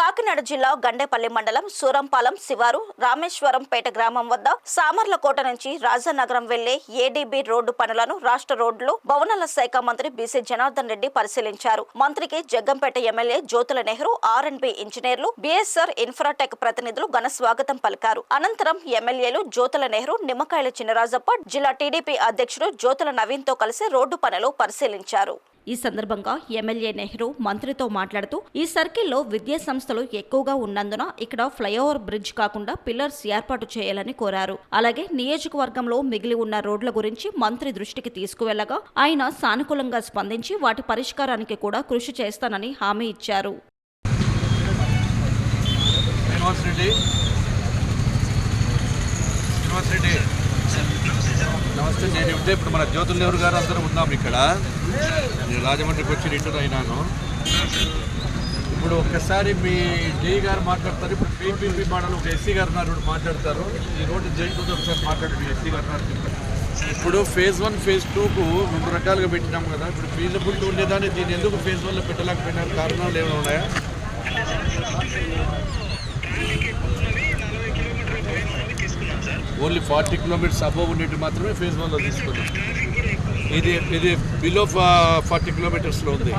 కాకినాడ జిల్లా గండేపల్లి మండలం సూరంపాలెం శివారు రామేశ్వరంపేట గ్రామం వద్ద సామర్లకోట నుంచి రాజానగరం వెళ్లే ఏడీబీ రోడ్డు పనులను రాష్ట్ర రోడ్లు భవనాల శాఖ మంత్రి బీసీ జనార్దన్ రెడ్డి పరిశీలించారు. మంత్రికి జగ్గంపేట ఎమ్మెల్యే జ్యోతుల నెహ్రూ, ఆర్ఎండ్బీ ఇంజనీర్లు, బీఎస్ఆర్ ఇన్ఫ్రాటెక్ ప్రతినిధులు ఘన స్వాగతం పలికారు. అనంతరం ఎమ్మెల్యేలు జ్యోతుల నెహ్రూ, నిమ్మకాయల చినరాజప్ప, జిల్లా టీడీపీ అధ్యక్షుడు జ్యోతుల నవీన్ తో కలిసి రోడ్డు పనులు పరిశీలించారు. ఈ సందర్భంగా ఎమ్మెల్యే నెహ్రూ మంత్రితో మాట్లాడుతూ ఈ సర్కిల్లో విద్యా సంస్థలు ఎక్కువగా ఉన్నందున ఇక్కడ ఫ్లైఓవర్ బ్రిడ్జ్ కాకుండా పిల్లర్స్ ఏర్పాటు చేయాలని కోరారు. అలాగే నియోజకవర్గంలో మిగిలి ఉన్న రోడ్ల గురించి మంత్రి దృష్టికి తీసుకువెళ్లగా ఆయన సానుకూలంగా స్పందించి వాటి పరిష్కారానికి కూడా కృషి చేస్తానని హామీ ఇచ్చారు. నమస్తే. నేను ఇప్పుడు మన జ్యోతుల నెహ్రూ గారు అందరూ ఉన్నాము ఇక్కడ. నేను రాజమండ్రికి వచ్చి రిటర్న్ అయినాను. ఇప్పుడు ఒక్కసారి మీ జేఈ గారు మాట్లాడతారు. ఇప్పుడు పీపీపీ మోడల్ ఒక ఎస్సీ గారు ఉన్నారు, మాట్లాడతారు. ఈ రోడ్డు జైలు ఒకసారి మాట్లాడండి. ఎస్సీ గారు ఇప్పుడు ఫేజ్ 1, ఫేజ్ 2కు 2 రకాలుగా పెట్టినాము కదా. ఇప్పుడు ఫీజిబిలిటీ ఉండేదాన్ని దీన్ని ఎందుకు ఫేజ్ 1లో పెట్టలేకపోయినారు? కారణాలు ఏమైనా ఉన్నాయా? ఓన్లీ 40 కిలోమీటర్స్ అబోవ్ ఉండేది మాత్రమే ఫేజ్ 1లో తీసుకున్నాం. ఇది బిలో 40 కిలోమీటర్స్లో ఉంది.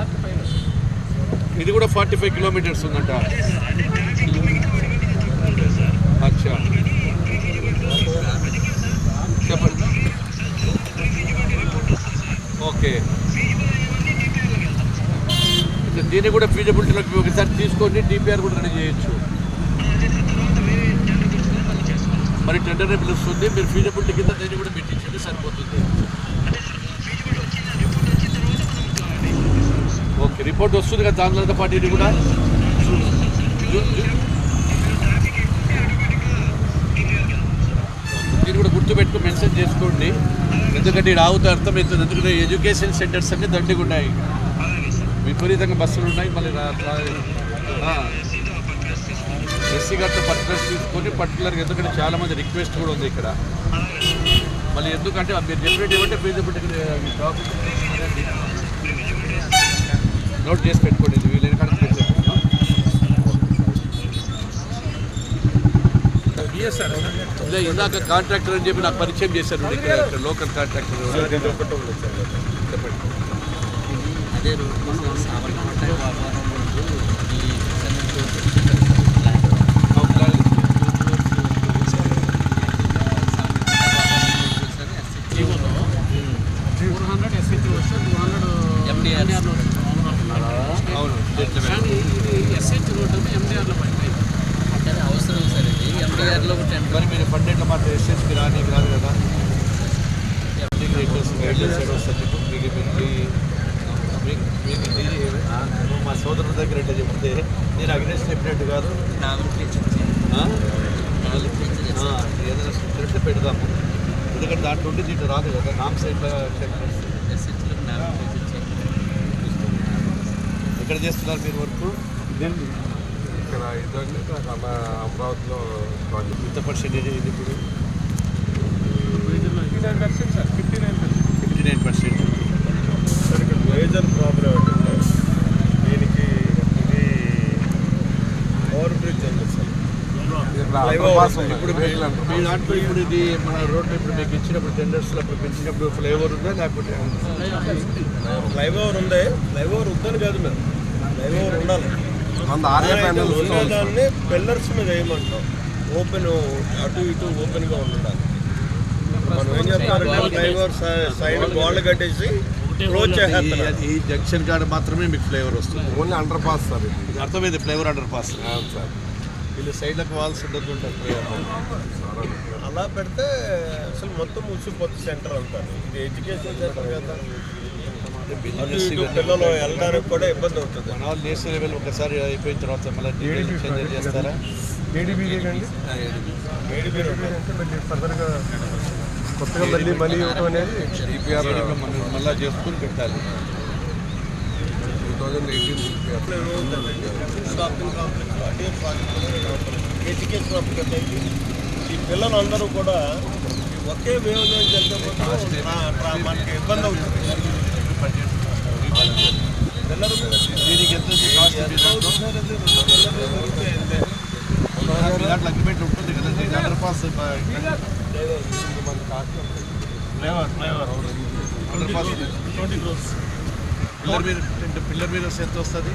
ఇది కూడా 45 కిలోమీటర్స్ ఉందంట. అచ్చా, చెప్పండి. ఓకే, దీన్ని కూడా ఫీజిబిలిటీలోకి ఒకసారి తీసుకొని డిపిఆర్ కూడా రెడీ చేయొచ్చు. మరి టెండర్ పిలుస్తుంది, మీరు ఫీజిబిలిటీ కింద దీన్ని కూడా పెట్టించండి, సరిపోతుంది. ఓకే, రిపోర్ట్ వస్తుంది కదా దానితో పాటు ఇది కూడా దీన్ని కూడా గుర్తుపెట్టుకు మెన్షన్ చేసుకోండి. ఎందుకంటే ఇది ఆవుతో అర్థమవుతుంది. ఎందుకంటే ఎడ్యుకేషన్ సెంటర్స్ అన్నీ దండిగా ఉన్నాయి, విపరీతంగా బస్సులు ఉన్నాయి. మళ్ళీ ఎస్సీ గారితో పర్టికులర్స్ తీసుకొని పర్టికులర్గా, ఎందుకంటే చాలామంది రిక్వెస్ట్ కూడా ఉంది ఇక్కడ. మళ్ళీ ఎందుకంటే మీరు చెప్పినట్టు ఏమంటే ఫీజిబిలిటీ నోట్ చేసి పెట్టుకోండి. ఇది వీలైన కాడ ఇందాక కాంట్రాక్టర్ అని చెప్పి నాకు పరిచయం చేశారు ఇక్కడ లోకల్ కాంట్రాక్టర్. చెప్పండి. అవసరం సార్, ఇది ఎండిఆర్లో మరి మీరు ఫండెడ్లో మాత్రం ఎస్ఎస్కి రాదు కదా. మా సోదరుల దగ్గర అంటే చెప్తే నేను అగ్నేష్ చెప్పినట్టు కాదు, ఏదైనా స్ట్రిక్ట్ పెడదాము. ఎందుకంటే దాంట్లో ఉండి దీంట్లో రాదు కదా. నామ్ సైడ్లో ఎక్కడ చేస్తున్నారు మీరు వర్క్? ఇక్కడ అమరావతిలో ఎంత పర్సెంటేజ్ ఇది ఇప్పుడు? 59%. సార్, ఇక్కడ మేజర్ ప్రాబ్లం ఏంటంటే దీనికి ఇది ఓవర్ బ్రిడ్జ్ అండి సార్. ఇప్పుడు మీ దాంట్లో ఇప్పుడు ఇది మన రోడ్డు ఇప్పుడు మీకు ఇచ్చినప్పుడు టెండర్స్లో అప్పుడు పెంచినప్పుడు ఫ్లైఓవర్ ఉందా లేకపోతే? ఫ్లైఓవర్ ఉంది. ఫ్లైఓవర్ ఉందని కాదు, మేము ఫ్లైఓవర్ ఉండాలి. ఉండేదాన్ని పిల్లర్స్ మీద వేయమంటాం. ఓపెన్ అటు ఇటు ఓపెన్గా ఉండాలి. మనం ఏం చెప్తారంటే ఫ్లైఓవర్ సైడ్ గోడలు కట్టేసి క్లోజ్ చేసేస్తున్నారు. ఈ జంక్షన్ కాడ మాత్రమే మీకు ఫ్లైఓవర్ వస్తుంది. Only under pass sir. అర్థమైంది, ఫ్లైఓవర్ అండర్ పాస్ సార్. వీళ్ళు సైడ్లకు వాల్స్ ఉండదు. అలా పెడితే అసలు మొత్తం ముసిపోతుంది సెంటర్ అంటారు. ఇది ఎడ్యుకేషన్ సెంటర్ కదా, పిల్లలు వెళ్ళడానికి కూడా ఇబ్బంది అవుతుంది. మన వాళ్ళు నేషనల్ లెవెల్ ఒకసారి అయిపోయిన తర్వాత మళ్ళీ చేంజ్ చేస్తారా? ఏడీబీ ఫర్దర్గా కొత్తగా మళ్ళీ ఇవ్వడం అనేది డిపిఆర్ మళ్ళీ చేసుకుని పెట్టాలి. 2018 షాపింగ్ కాంప్లెక్స్ ఎడ్యుకేషన్ అప్లికేషన్. ఈ పిల్లలందరూ కూడా ఒకే వేవ్లో జరిగినప్పుడు మనకి ఇబ్బంది అవుతుంది. దీనికి ఎంత కాస్ట్? దాంట్లో అగ్రిమెంట్ ఉంటుంది కదా ఇది under pass under pass pillar మీద వస్తే ఎంత వస్తుంది